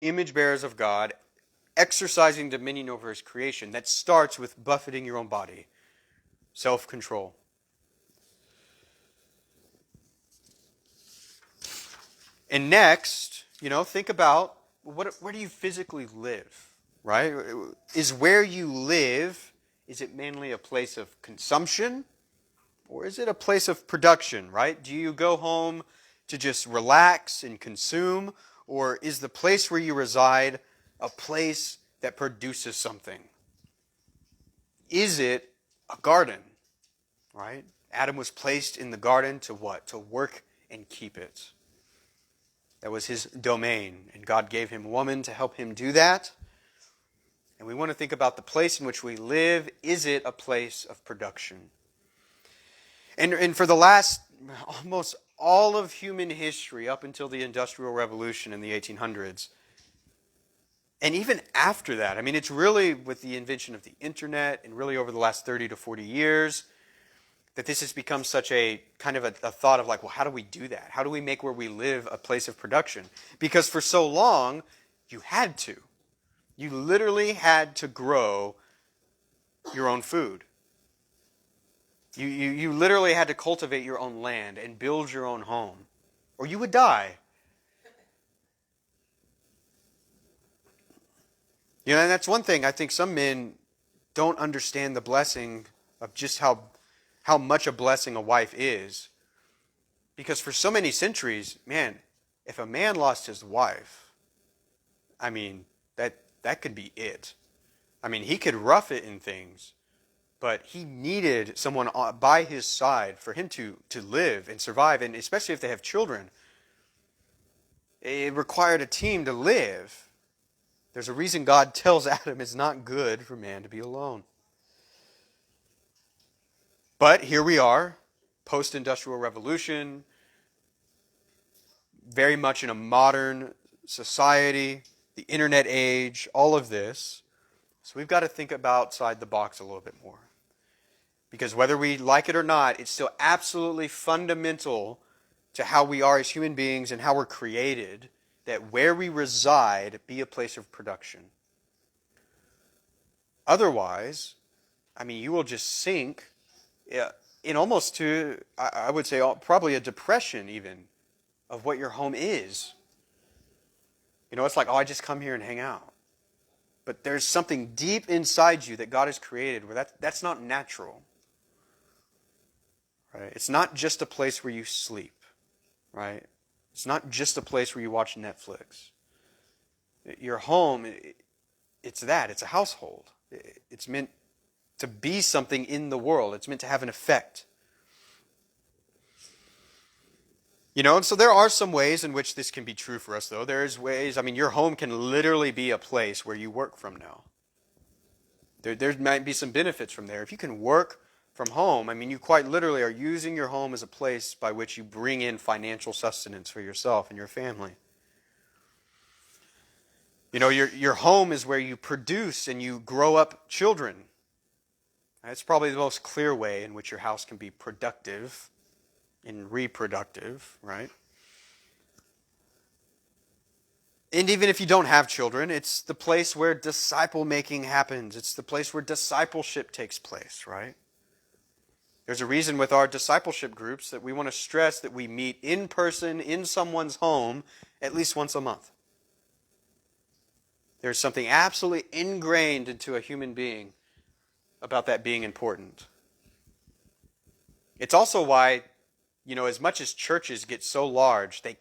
image bearers of God, exercising dominion over his creation. That starts with buffeting your own body, self-control. And next, think about where do you physically live, right? Is where you live, is it mainly a place of consumption or is it a place of production, right? Do you go home to just relax and consume, or is the place where you reside a place that produces something? Is it a garden, right? Adam was placed in the garden to what? To work and keep it. That was his domain, and God gave him woman to help him do that. And we want to think about the place in which we live. Is it a place of production? And for the last almost all of human history, up until the Industrial Revolution in the 1800s, and even after that, I mean, it's really with the invention of the internet and really over the last 30 to 40 years that this has become such a kind of a thought of like, well, how do we do that? How do we make where we live a place of production? Because for so long, you had to. You literally had to grow your own food. You literally had to cultivate your own land and build your own home, or you would die. And that's one thing I think some men don't understand the blessing of just how much a blessing a wife is. Because for so many centuries, man, if a man lost his wife, I mean, that could be it. I mean, he could rough it in things, but he needed someone by his side for him to live and survive, and especially if they have children. It required a team to live. There's a reason God tells Adam it's not good for man to be alone. But here we are, post-industrial revolution, very much in a modern society, the internet age, all of this. So we've got to think about outside the box a little bit more. Because whether we like it or not, it's still absolutely fundamental to how we are as human beings and how we're created, that where we reside be a place of production. Otherwise, I mean, you will just sink in almost to, I would say, probably a depression even of what your home is. It's like, oh, I just come here and hang out. But there's something deep inside you that God has created where that's not natural. Right? It's not just a place where you sleep. Right? It's not just a place where you watch Netflix. Your home, it's that. It's a household. It's meant to be something in the world. It's meant to have an effect. And so there are some ways in which this can be true for us, though. There's ways, I mean, your home can literally be a place where you work from now. There might be some benefits from there. If you can work from home, I mean, you quite literally are using your home as a place by which you bring in financial sustenance for yourself and your family. Your home is where you produce and you grow up children. That's probably the most clear way in which your house can be productive and reproductive, right? And even if you don't have children, it's the place where disciple making happens. It's the place where discipleship takes place, right? There's a reason with our discipleship groups that we want to stress that we meet in person in someone's home at least once a month. There's something absolutely ingrained into a human being about that being important. It's also why, as much as churches get so large, they